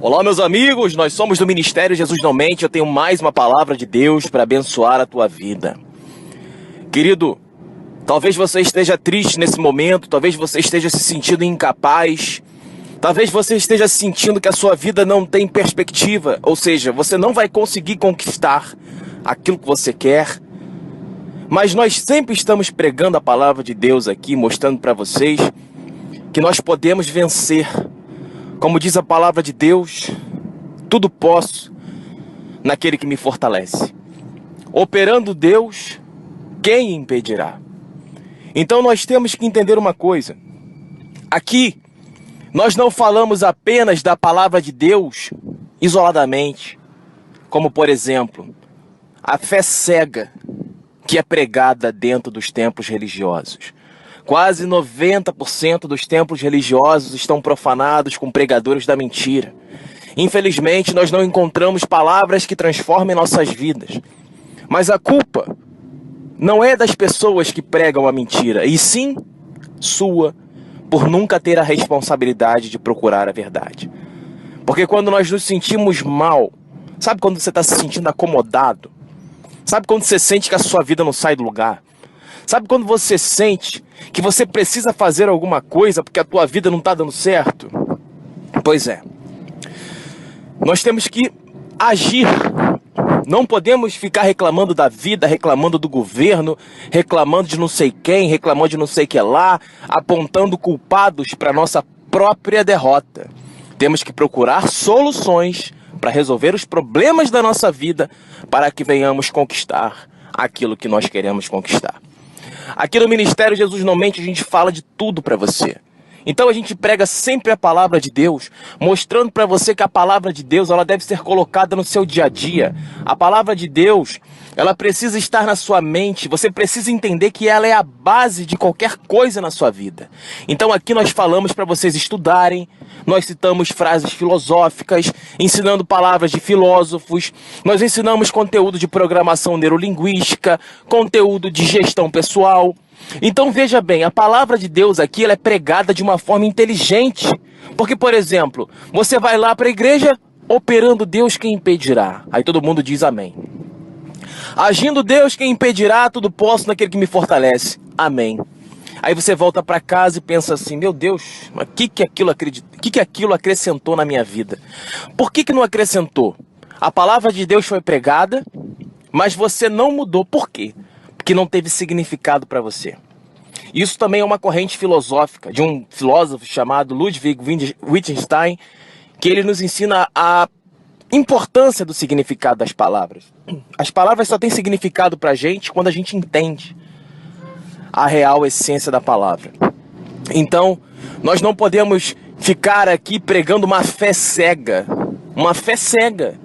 Olá, meus amigos, nós somos do Ministério Jesus Não Mente. Eu tenho mais uma palavra de Deus para abençoar a tua vida. Querido, talvez você esteja triste nesse momento, talvez você esteja se sentindo incapaz, talvez você esteja sentindo que a sua vida não tem perspectiva, ou seja, você não vai conseguir conquistar aquilo que você quer. Mas nós sempre estamos pregando a palavra de Deus aqui, mostrando para vocês que nós podemos vencer. Como diz a palavra de Deus, tudo posso naquele que me fortalece. Operando Deus, quem impedirá? Então nós temos que entender uma coisa. Aqui, nós não falamos apenas da palavra de Deus isoladamente, como por exemplo, a fé cega que é pregada dentro dos templos religiosos. Quase 90% dos templos religiosos estão profanados com pregadores da mentira. Infelizmente, nós não encontramos palavras que transformem nossas vidas. Mas a culpa não é das pessoas que pregam a mentira, e sim sua, por nunca ter a responsabilidade de procurar a verdade. Porque quando nós nos sentimos mal, sabe quando você está se sentindo acomodado? Sabe quando você sente que a sua vida não sai do lugar? Sabe quando você sente que você precisa fazer alguma coisa porque a tua vida não está dando certo? Pois é. Nós temos que agir. Não podemos ficar reclamando da vida, reclamando do governo, reclamando de não sei quem, reclamando de não sei que lá, apontando culpados para nossa própria derrota. Temos que procurar soluções para resolver os problemas da nossa vida, para que venhamos conquistar aquilo que nós queremos conquistar. Aqui no Ministério Jesus Não Mente, a gente fala de tudo para você. Então a gente prega sempre a palavra de Deus, mostrando para você que a palavra de Deus ela deve ser colocada no seu dia a dia. A palavra de Deus, ela precisa estar na sua mente, você precisa entender que ela é a base de qualquer coisa na sua vida. Então aqui nós falamos para vocês estudarem, nós citamos frases filosóficas, ensinando palavras de filósofos, nós ensinamos conteúdo de programação neurolinguística, conteúdo de gestão pessoal. Então veja bem, a palavra de Deus aqui ela é pregada de uma forma inteligente. Porque, por exemplo, você vai lá para a igreja, operando Deus quem impedirá. Aí todo mundo diz amém. Agindo Deus quem impedirá, tudo posso naquele que me fortalece. Amém. Aí você volta para casa e pensa assim, meu Deus, mas o que aquilo acrescentou na minha vida? Por que não acrescentou? A palavra de Deus foi pregada, mas você não mudou. Por quê? Porque não teve significado para você. Isso também é uma corrente filosófica de um filósofo chamado Ludwig Wittgenstein, que ele nos ensina a importância do significado das palavras. As palavras só têm significado para a gente quando a gente entende a real essência da palavra. Então, nós não podemos ficar aqui pregando uma fé cega. Uma fé cega.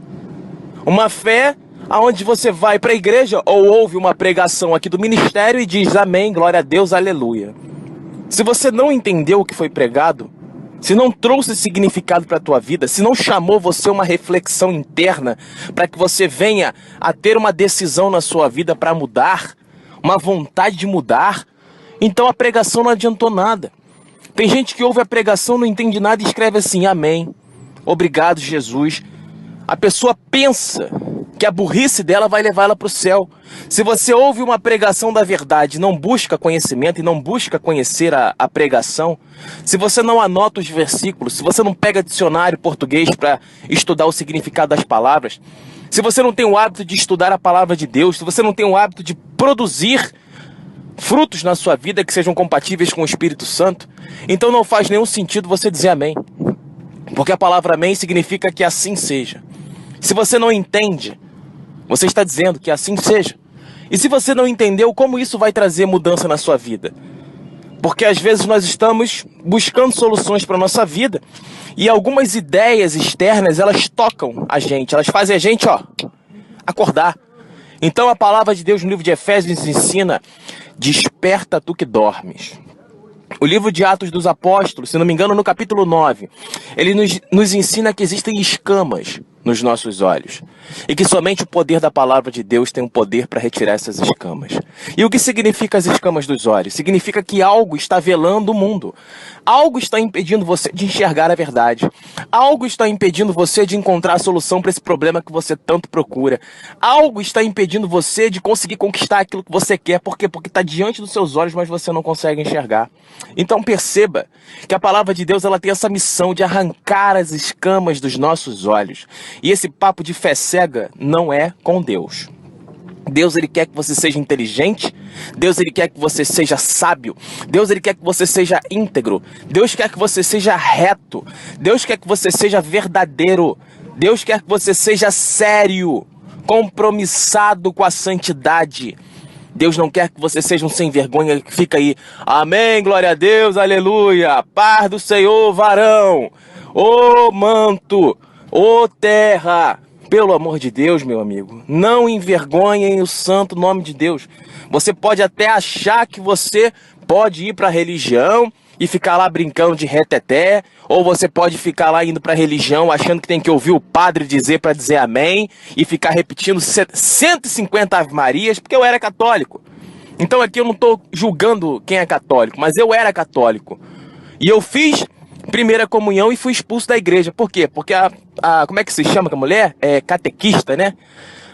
Uma fé aonde você vai para a igreja ou ouve uma pregação aqui do ministério e diz amém, glória a Deus, aleluia. Se você não entendeu o que foi pregado, se não trouxe significado para a tua vida, se não chamou você uma reflexão interna para que você venha a ter uma decisão na sua vida para mudar, uma vontade de mudar, então a pregação não adiantou nada. Tem gente que ouve a pregação, não entende nada e escreve assim, amém, obrigado Jesus. A pessoa pensa que a burrice dela vai levar ela para o céu. Se você ouve uma pregação da verdade, não busca conhecimento e não busca conhecer a pregação, se você não anota os versículos, se você não pega dicionário português para estudar o significado das palavras, se você não tem o hábito de estudar a palavra de Deus, se você não tem o hábito de produzir frutos na sua vida que sejam compatíveis com o Espírito Santo, então não faz nenhum sentido você dizer amém. Porque a palavra amém significa que assim seja. Se você não entende, você está dizendo que assim seja. E se você não entendeu, como isso vai trazer mudança na sua vida? Porque às vezes nós estamos buscando soluções para a nossa vida e algumas ideias externas, elas tocam a gente, elas fazem a gente, acordar. Então a palavra de Deus no livro de Efésios nos ensina, desperta tu que dormes. O livro de Atos dos Apóstolos, se não me engano, no capítulo 9, ele nos ensina que existem escamas nos nossos olhos. E que somente o poder da palavra de Deus tem o poder para retirar essas escamas. E o que significa as escamas dos olhos? Significa que algo está velando o mundo. Algo está impedindo você de enxergar a verdade. Algo está impedindo você de encontrar a solução para esse problema que você tanto procura. Algo está impedindo você de conseguir conquistar aquilo que você quer. Por quê? Porque está diante dos seus olhos, mas você não consegue enxergar. Então perceba que a palavra de Deus ela tem essa missão de arrancar as escamas dos nossos olhos. E esse papo de fé cega não é com Deus. Deus ele quer que você seja inteligente, Deus ele quer que você seja sábio, Deus ele quer que você seja íntegro, Deus quer que você seja reto, Deus quer que você seja verdadeiro, Deus quer que você seja sério, compromissado com a santidade. Deus não quer que você seja um sem vergonha que fica aí, amém, glória a Deus, aleluia, paz do Senhor, varão, ô manto, ô terra. Pelo amor de Deus, meu amigo, não envergonhem o santo nome de Deus. Você pode até achar que você pode ir para a religião e ficar lá brincando de reteté, ou você pode ficar lá indo para a religião achando que tem que ouvir o padre dizer para dizer amém e ficar repetindo 150 Ave Marias, porque eu era católico. Então aqui eu não estou julgando quem é católico, mas eu era católico. E eu fiz primeira comunhão e fui expulso da igreja. Por quê? Porque como é que se chama a mulher? É catequista, né?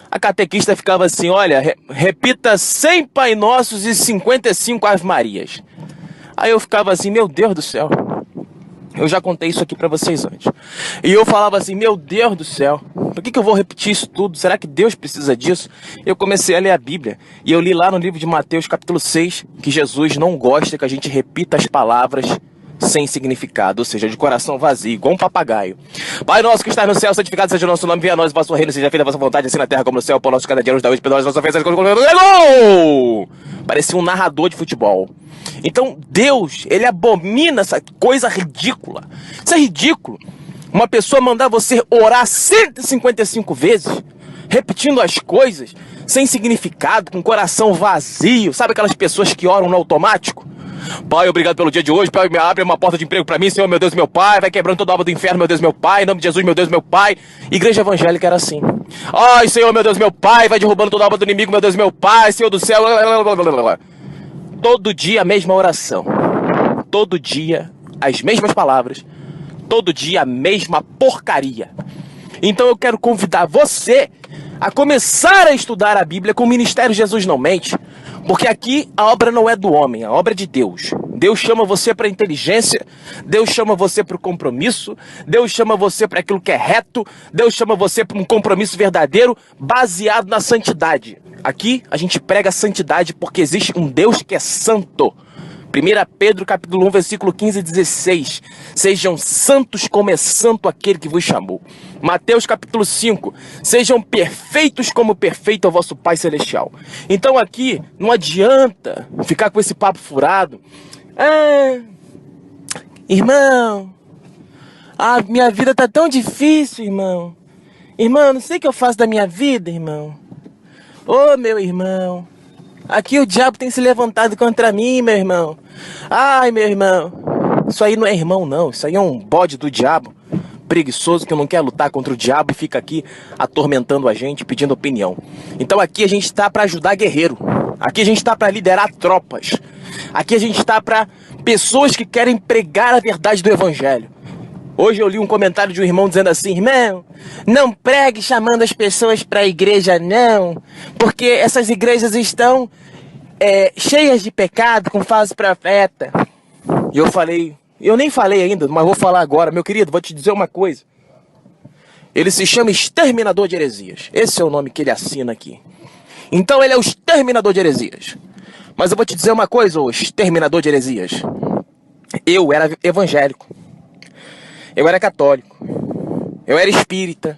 A catequista ficava assim, olha, repita 100 Pai Nossos e 55 Ave Marias. Aí eu ficava assim, meu Deus do céu. Eu já contei isso aqui pra vocês antes. E eu falava assim, meu Deus do céu, por que eu vou repetir isso tudo? Será que Deus precisa disso? Eu comecei a ler a Bíblia. E eu li lá no livro de Mateus, capítulo 6, que Jesus não gosta que a gente repita as palavras sem significado, ou seja, de coração vazio, igual um papagaio. Pai nosso que está no céu, santificado seja o nosso nome, venha a nós o vosso reino, seja feita a vossa vontade, assim na terra como no céu, pão nosso cada dia nos dá hoje, perdoa as nossas ofensas. Gol! Parecia um narrador de futebol. Então Deus, ele abomina essa coisa ridícula. Isso é ridículo. Uma pessoa mandar você orar 155 vezes, repetindo as coisas, sem significado, com o coração vazio. Sabe aquelas pessoas que oram no automático? Pai, obrigado pelo dia de hoje. Pai, me abre uma porta de emprego pra mim, Senhor, meu Deus, meu Pai. Vai quebrando toda a obra do inferno, meu Deus, meu Pai. Em nome de Jesus, meu Deus, meu Pai. Igreja evangélica era assim. Ai, Senhor, meu Deus, meu Pai. Vai derrubando toda a obra do inimigo, meu Deus, meu Pai. Senhor do céu. Todo dia a mesma oração. Todo dia as mesmas palavras. Todo dia a mesma porcaria. Então eu quero convidar você a começar a estudar a Bíblia com o Ministério Jesus Não Mente. Porque aqui a obra não é do homem, a obra é de Deus. Deus chama você para a inteligência, Deus chama você para o compromisso, Deus chama você para aquilo que é reto, Deus chama você para um compromisso verdadeiro, baseado na santidade. Aqui a gente prega a santidade porque existe um Deus que é santo. 1 Pedro capítulo 1, versículo 15 e 16. Sejam santos como é santo aquele que vos chamou. Mateus capítulo 5. Sejam perfeitos como perfeito é o vosso Pai Celestial. Então aqui não adianta ficar com esse papo furado. Irmão, a minha vida tá tão difícil, irmão. Irmão, não sei o que eu faço da minha vida, irmão. Ô, meu irmão. Aqui o diabo tem se levantado contra mim, meu irmão. Ai, meu irmão. Isso aí não é irmão, não. Isso aí é um bode do diabo. Preguiçoso que não quer lutar contra o diabo e fica aqui atormentando a gente, pedindo opinião. Então aqui a gente está para ajudar guerreiro. Aqui a gente está para liderar tropas. Aqui a gente está para pessoas que querem pregar a verdade do evangelho. Hoje eu li um comentário de um irmão dizendo assim: irmão, não pregue chamando as pessoas para a igreja não, porque essas igrejas estão cheias de pecado, com falsos profetas. E eu falei, eu nem falei ainda, mas vou falar agora. Meu querido, vou te dizer uma coisa. Ele se chama Exterminador de Heresias. Esse é o nome que ele assina aqui. Então ele é o Exterminador de Heresias. Mas eu vou te dizer uma coisa, ô Exterminador de Heresias. Eu era evangélico. Eu era católico, eu era espírita,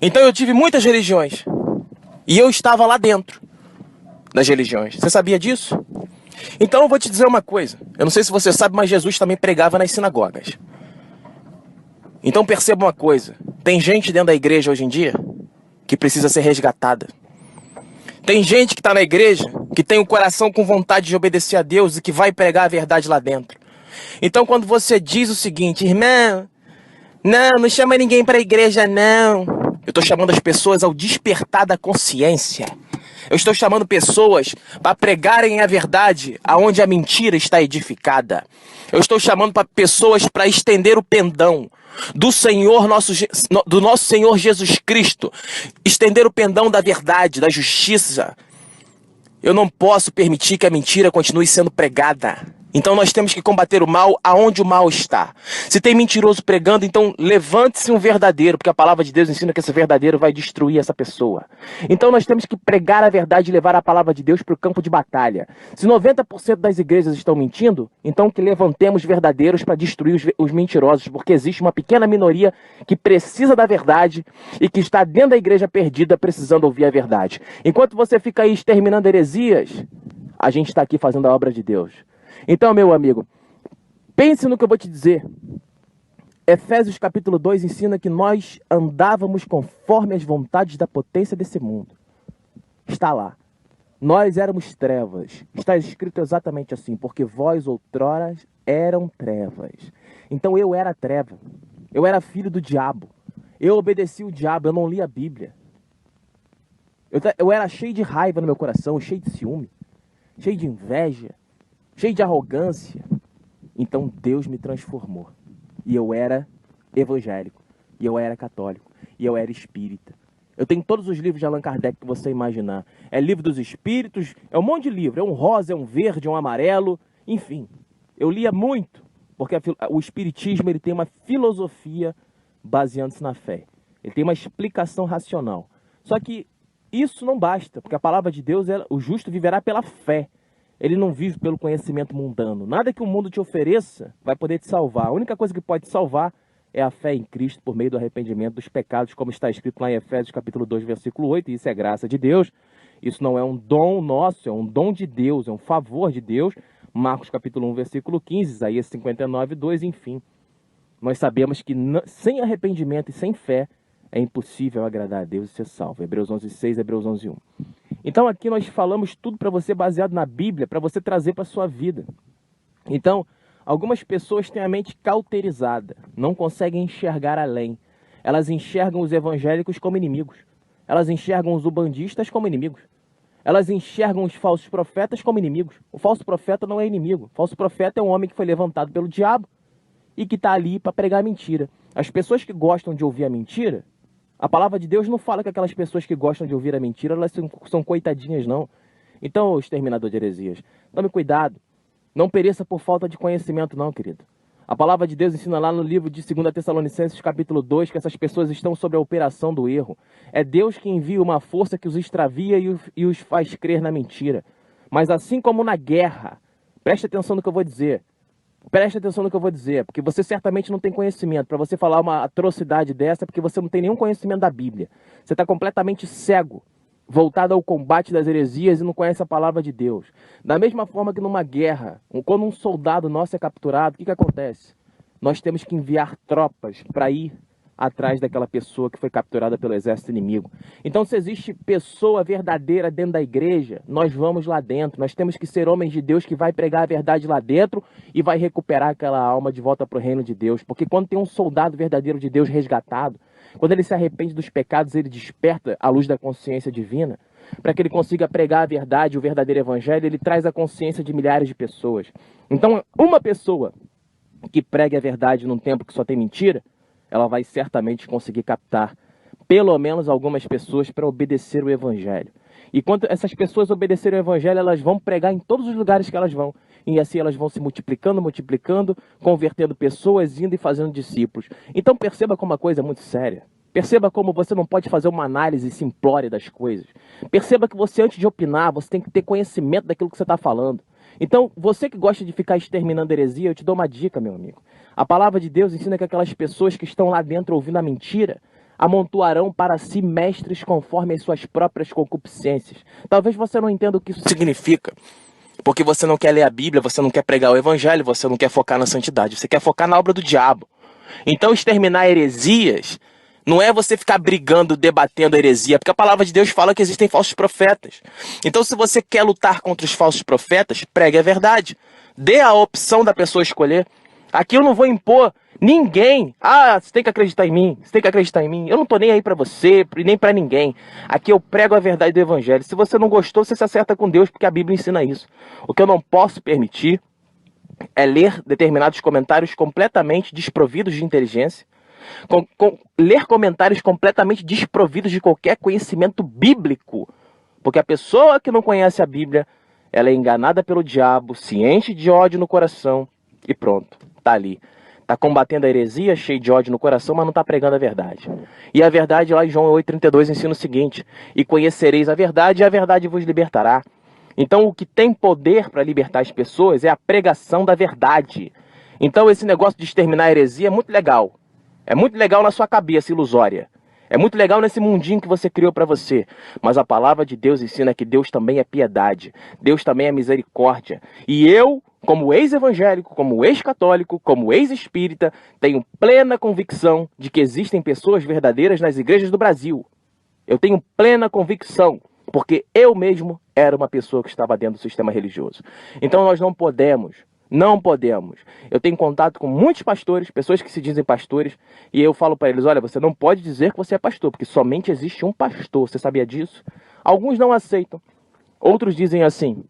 então eu tive muitas religiões, e eu estava lá dentro das religiões. Você sabia disso? Então eu vou te dizer uma coisa, eu não sei se você sabe, mas Jesus também pregava nas sinagogas. Então perceba uma coisa, tem gente dentro da igreja hoje em dia que precisa ser resgatada. Tem gente que está na igreja, que tem o coração com vontade de obedecer a Deus e que vai pregar a verdade lá dentro. Então quando você diz o seguinte: irmão, Não, não chama ninguém para a igreja, não. Eu estou chamando as pessoas ao despertar da consciência. Eu estou chamando pessoas para pregarem a verdade aonde a mentira está edificada. Eu estou chamando para pessoas para estender o pendão do nosso Senhor Jesus Cristo. Estender o pendão da verdade, da justiça. Eu não posso permitir que a mentira continue sendo pregada. Então nós temos que combater o mal aonde o mal está. Se tem mentiroso pregando, então levante-se um verdadeiro, porque a palavra de Deus ensina que esse verdadeiro vai destruir essa pessoa. Então nós temos que pregar a verdade e levar a palavra de Deus para o campo de batalha. Se 90% das igrejas estão mentindo, então que levantemos verdadeiros para destruir os mentirosos, porque existe uma pequena minoria que precisa da verdade e que está dentro da igreja perdida precisando ouvir a verdade. Enquanto você fica aí exterminando heresias, a gente está aqui fazendo a obra de Deus. Então, meu amigo, pense no que eu vou te dizer. Efésios capítulo 2 ensina que nós andávamos conforme as vontades da potência desse mundo. Está lá. Nós éramos trevas. Está escrito exatamente assim, porque vós outrora eram trevas. Então eu era treva. Eu era filho do diabo. Eu obedeci o diabo, eu não li a Bíblia. Eu era cheio de raiva no meu coração, cheio de ciúme, cheio de inveja, cheio de arrogância. Então Deus me transformou. E eu era evangélico. E eu era católico. E eu era espírita. Eu tenho todos os livros de Allan Kardec que você imaginar. É livro dos espíritos, é um monte de livro. É um rosa, é um verde, é um amarelo. Enfim, eu lia muito. Porque o espiritismo ele tem uma filosofia baseando-se na fé. Ele tem uma explicação racional. Só que isso não basta. Porque a palavra de Deus, o justo viverá pela fé. Ele não vive pelo conhecimento mundano. Nada que o mundo te ofereça vai poder te salvar. A única coisa que pode te salvar é a fé em Cristo por meio do arrependimento dos pecados, como está escrito lá em Efésios capítulo 2, versículo 8. E isso é graça de Deus. Isso não é um dom nosso, é um dom de Deus, é um favor de Deus. Marcos capítulo 1, versículo 15, Isaías 59, 2, enfim. Nós sabemos que sem arrependimento e sem fé é impossível agradar a Deus e ser salvo. Hebreus 11, 6, Hebreus 11, 1. Então aqui nós falamos tudo para você baseado na Bíblia, para você trazer para a sua vida. Então, algumas pessoas têm a mente cauterizada, não conseguem enxergar além. Elas enxergam os evangélicos como inimigos. Elas enxergam os ubandistas como inimigos. Elas enxergam os falsos profetas como inimigos. O falso profeta não é inimigo. O falso profeta é um homem que foi levantado pelo diabo e que está ali para pregar mentira. As pessoas que gostam de ouvir a mentira, a palavra de Deus não fala que aquelas pessoas que gostam de ouvir a mentira, elas são coitadinhas, não. Então, exterminador de heresias, tome cuidado. Não pereça por falta de conhecimento, não, querido. A palavra de Deus ensina lá no livro de 2 Tessalonicenses, capítulo 2, que essas pessoas estão sob a operação do erro. É Deus que envia uma força que os extravia e os faz crer na mentira. Mas assim como na guerra, preste atenção no que eu vou dizer. Preste atenção no que eu vou dizer, porque você certamente não tem conhecimento. Para você falar uma atrocidade dessa, é porque você não tem nenhum conhecimento da Bíblia. Você está completamente cego, voltado ao combate das heresias e não conhece a palavra de Deus. Da mesma forma que numa guerra, quando um soldado nosso é capturado, o que acontece? Nós temos que enviar tropas para ir atrás daquela pessoa que foi capturada pelo exército inimigo. Então, se existe pessoa verdadeira dentro da igreja, nós vamos lá dentro. Nós temos que ser homens de Deus que vai pregar a verdade lá dentro e vai recuperar aquela alma de volta para o reino de Deus. Porque quando tem um soldado verdadeiro de Deus resgatado, quando ele se arrepende dos pecados, ele desperta a luz da consciência divina, para que ele consiga pregar a verdade, o verdadeiro evangelho, ele traz a consciência de milhares de pessoas. Então, uma pessoa que pregue a verdade num tempo que só tem mentira, ela vai certamente conseguir captar pelo menos algumas pessoas para obedecer o evangelho. E quando essas pessoas obedecerem o evangelho, elas vão pregar em todos os lugares que elas vão. E assim elas vão se multiplicando, convertendo pessoas, indo e fazendo discípulos. Então perceba como uma coisa é muito séria. Perceba como você não pode fazer uma análise simplória das coisas. Perceba que você, antes de opinar, você tem que ter conhecimento daquilo que você está falando. Então, você que gosta de ficar exterminando heresia, eu te dou uma dica, meu amigo. A palavra de Deus ensina que aquelas pessoas que estão lá dentro ouvindo a mentira amontoarão para si mestres conforme as suas próprias concupiscências. Talvez você não entenda o que isso significa, porque você não quer ler a Bíblia, você não quer pregar o evangelho, você não quer focar na santidade, você quer focar na obra do diabo. Então, exterminar heresias não é você ficar brigando, debatendo heresia, porque a palavra de Deus fala que existem falsos profetas. Então, se você quer lutar contra os falsos profetas, pregue a verdade. Dê a opção da pessoa escolher. Aqui eu não vou impor ninguém. Ah, você tem que acreditar em mim, você tem que acreditar em mim. Eu não tô nem aí pra você, nem pra ninguém. Aqui eu prego a verdade do evangelho. Se você não gostou, você se acerta com Deus, porque a Bíblia ensina isso. O que eu não posso permitir é ler determinados comentários completamente desprovidos de inteligência, ler comentários completamente desprovidos de qualquer conhecimento bíblico. Porque a pessoa que não conhece a Bíblia, ela é enganada pelo diabo, se enche de ódio no coração e pronto, tá ali. Tá combatendo a heresia, cheio de ódio no coração, mas não tá pregando a verdade. E a verdade lá em João 8,32 ensina o seguinte: e conhecereis a verdade, e a verdade vos libertará. Então o que tem poder para libertar as pessoas é a pregação da verdade. Então esse negócio de exterminar a heresia é muito legal. É muito legal na sua cabeça ilusória. É muito legal nesse mundinho que você criou para você. Mas a palavra de Deus ensina que Deus também é piedade. Deus também é misericórdia. E eu, como ex-evangélico, como ex-católico, como ex-espírita, tenho plena convicção de que existem pessoas verdadeiras nas igrejas do Brasil. Eu tenho plena convicção, porque eu mesmo era uma pessoa que estava dentro do sistema religioso. Então nós não podemos. Eu tenho contato com muitos pastores, pessoas que se dizem pastores, e eu falo para eles: olha, você não pode dizer que você é pastor, porque somente existe um pastor. Você sabia disso? Alguns não aceitam. Outros dizem assim: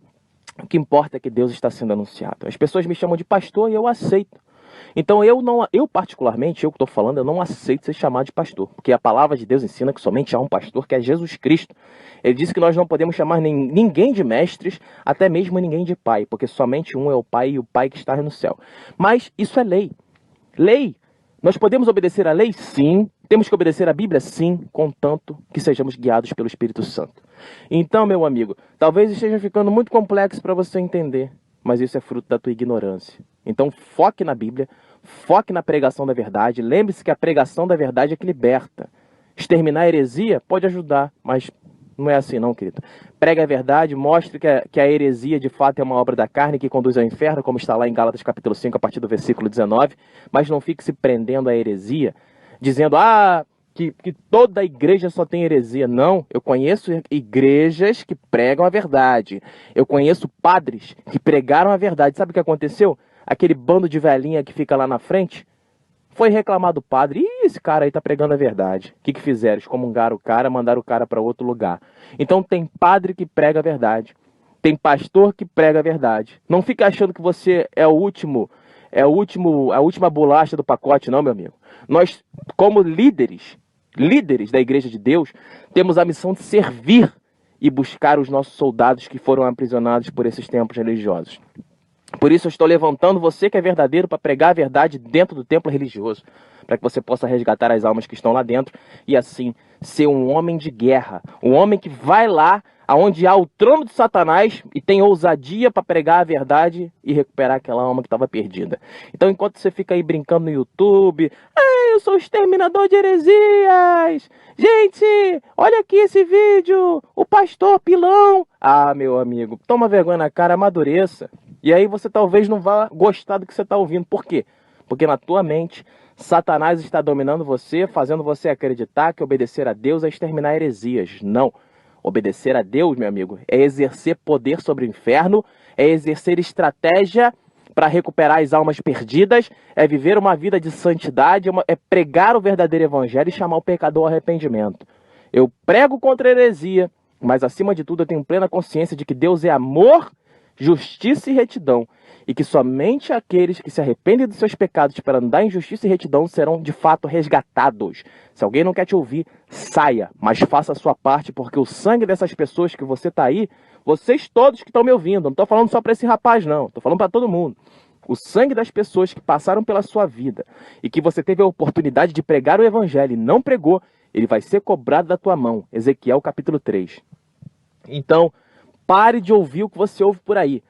o que importa é que Deus está sendo anunciado. As pessoas me chamam de pastor e eu aceito. Então eu particularmente, eu que estou falando, eu não aceito ser chamado de pastor, porque a palavra de Deus ensina que somente há um pastor, que é Jesus Cristo. Ele disse que nós não podemos chamar ninguém de mestres, até mesmo ninguém de pai, porque somente um é o pai e o pai que está no céu. Mas isso é lei. Lei. Nós podemos obedecer à lei? Sim. Temos que obedecer à Bíblia? Sim, contanto que sejamos guiados pelo Espírito Santo. Então, meu amigo, talvez esteja ficando muito complexo para você entender, mas isso é fruto da tua ignorância. Então foque na Bíblia, foque na pregação da verdade. Lembre-se que a pregação da verdade é que liberta. Exterminar a heresia pode ajudar, mas não é assim não, querido. Pregue a verdade, mostre que a heresia de fato é uma obra da carne que conduz ao inferno, como está lá em Gálatas capítulo 5, a partir do versículo 19. Mas não fique se prendendo à heresia, dizendo que toda igreja só tem heresia. Não, eu conheço igrejas que pregam a verdade. Eu conheço padres que pregaram a verdade. Sabe o que aconteceu? Aquele bando de velhinha que fica lá na frente foi reclamar do padre: ih, esse cara aí tá pregando a verdade. O que fizeram? Excomungaram o cara, mandaram o cara para outro lugar. Então tem padre que prega a verdade. Tem pastor que prega a verdade. Não fica achando que você é a última bolacha do pacote, não, meu amigo. Nós, como líderes da Igreja de Deus, temos a missão de servir e buscar os nossos soldados que foram aprisionados por esses templos religiosos. Por isso eu estou levantando você que é verdadeiro para pregar a verdade dentro do templo religioso, para que você possa resgatar as almas que estão lá dentro e assim ser um homem de guerra, um homem que vai lá aonde há o trono de Satanás e tem ousadia para pregar a verdade e recuperar aquela alma que estava perdida. Então enquanto você fica aí brincando no YouTube: eu sou o exterminador de heresias, gente, olha aqui esse vídeo, o pastor pilão. Meu amigo, toma vergonha na cara, amadureça. E aí você talvez não vá gostar do que você está ouvindo. Por quê? Porque na tua mente, Satanás está dominando você, fazendo você acreditar que obedecer a Deus é exterminar heresias. Não. Obedecer a Deus, meu amigo, é exercer poder sobre o inferno, é exercer estratégia para recuperar as almas perdidas, é viver uma vida de santidade, é pregar o verdadeiro evangelho e chamar o pecador ao arrependimento. Eu prego contra a heresia, mas acima de tudo eu tenho plena consciência de que Deus é amor, justiça e retidão, e que somente aqueles que se arrependem dos seus pecados para andar em justiça e retidão serão de fato resgatados. Se alguém não quer te ouvir, saia, mas faça a sua parte, porque o sangue dessas pessoas que você está aí, vocês todos que estão me ouvindo, não estou falando só para esse rapaz não, estou falando para todo mundo. O sangue das pessoas que passaram pela sua vida e que você teve a oportunidade de pregar o evangelho e não pregou, ele vai ser cobrado da tua mão. Ezequiel capítulo 3. Então, pare de ouvir o que você ouve por aí.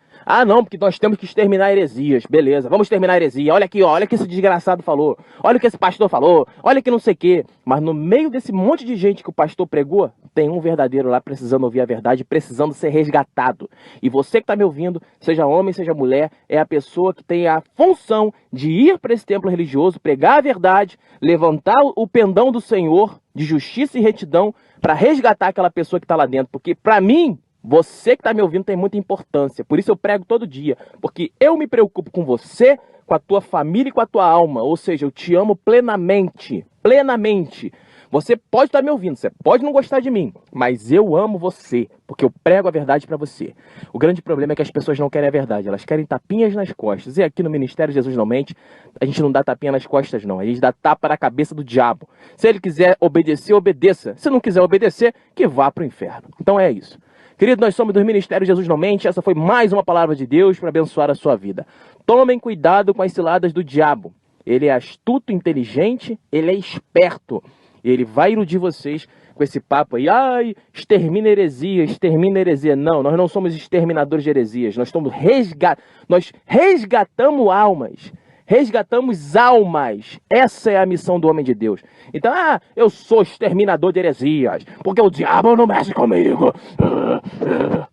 Não, porque nós temos que exterminar heresias. Beleza, vamos exterminar a heresia. Olha aqui, ó, olha o que esse desgraçado falou. Olha o que esse pastor falou. Olha que não sei o quê. Mas no meio desse monte de gente que o pastor pregou, tem um verdadeiro lá precisando ouvir a verdade, precisando ser resgatado. E você que está me ouvindo, seja homem, seja mulher, é a pessoa que tem a função de ir para esse templo religioso, pregar a verdade, levantar o pendão do Senhor de justiça e retidão para resgatar aquela pessoa que está lá dentro. Porque para mim, você que está me ouvindo tem muita importância. Por isso eu prego todo dia. Porque eu me preocupo com você, com a tua família e com a tua alma. Ou seja, eu te amo plenamente, plenamente. Você pode estar me ouvindo, você pode não gostar de mim, mas eu amo você, porque eu prego a verdade para você. O grande problema é que as pessoas não querem a verdade, elas querem tapinhas nas costas. E aqui no Ministério Jesus Não Mente, a gente não dá tapinha nas costas não, a gente dá tapa na cabeça do diabo. Se ele quiser obedecer, obedeça. Se não quiser obedecer, que vá para o inferno. Então é isso. Querido, nós somos do Ministério Jesus Não Mente, essa foi mais uma palavra de Deus para abençoar a sua vida. Tomem cuidado com as ciladas do diabo. Ele é astuto, inteligente, ele é esperto. Ele vai iludir vocês com esse papo aí. Ai, extermina heresia, extermina heresia. Não, nós não somos exterminadores de heresias. Nós resgatamos almas. Resgatamos almas. Essa é a missão do homem de Deus. Então, eu sou exterminador de heresias, porque o diabo não mexe comigo.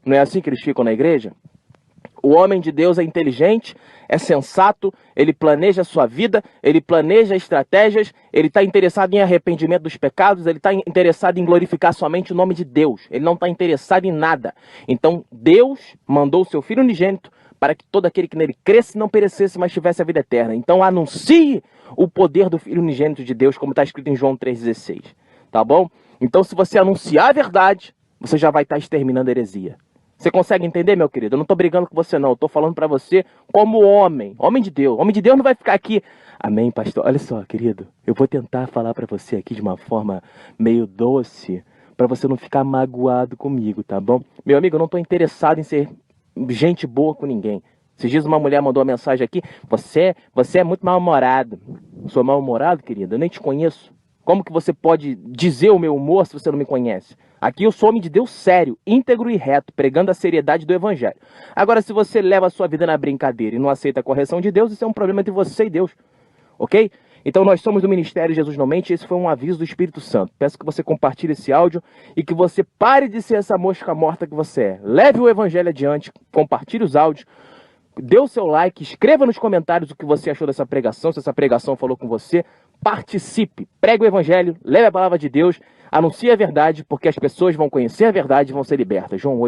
Não é assim que eles ficam na igreja? O homem de Deus é inteligente, é sensato, ele planeja a sua vida, ele planeja estratégias, ele está interessado em arrependimento dos pecados, ele está interessado em glorificar somente o nome de Deus. Ele não está interessado em nada. Então, Deus mandou o seu Filho unigênito para que todo aquele que nele cresce não perecesse, mas tivesse a vida eterna. Então, anuncie o poder do Filho unigênito de Deus, como está escrito em João 3,16. Tá bom? Então, se você anunciar a verdade, você já vai estar exterminando a heresia. Você consegue entender, meu querido? Eu não estou brigando com você, não. Eu estou falando para você como homem. Homem de Deus. Homem de Deus não vai ficar aqui. Amém, pastor? Olha só, querido. Eu vou tentar falar para você aqui de uma forma meio doce, para você não ficar magoado comigo, tá bom? Meu amigo, eu não estou interessado em ser gente boa com ninguém. Esses dias uma mulher mandou uma mensagem aqui. Você é muito mal-humorado. Sou mal-humorado, querido? Eu nem te conheço. Como que você pode dizer o meu humor se você não me conhece? Aqui eu sou homem de Deus sério, íntegro e reto, pregando a seriedade do Evangelho. Agora, se você leva a sua vida na brincadeira e não aceita a correção de Deus, isso é um problema entre você e Deus. Ok? Então nós somos do Ministério Jesus Não Mente, esse foi um aviso do Espírito Santo. Peço que você compartilhe esse áudio e que você pare de ser essa mosca morta que você é. Leve o Evangelho adiante, compartilhe os áudios, dê o seu like, escreva nos comentários o que você achou dessa pregação, se essa pregação falou com você. Participe, pregue o Evangelho, leve a palavra de Deus, anuncie a verdade, porque as pessoas vão conhecer a verdade e vão ser libertas. João 8.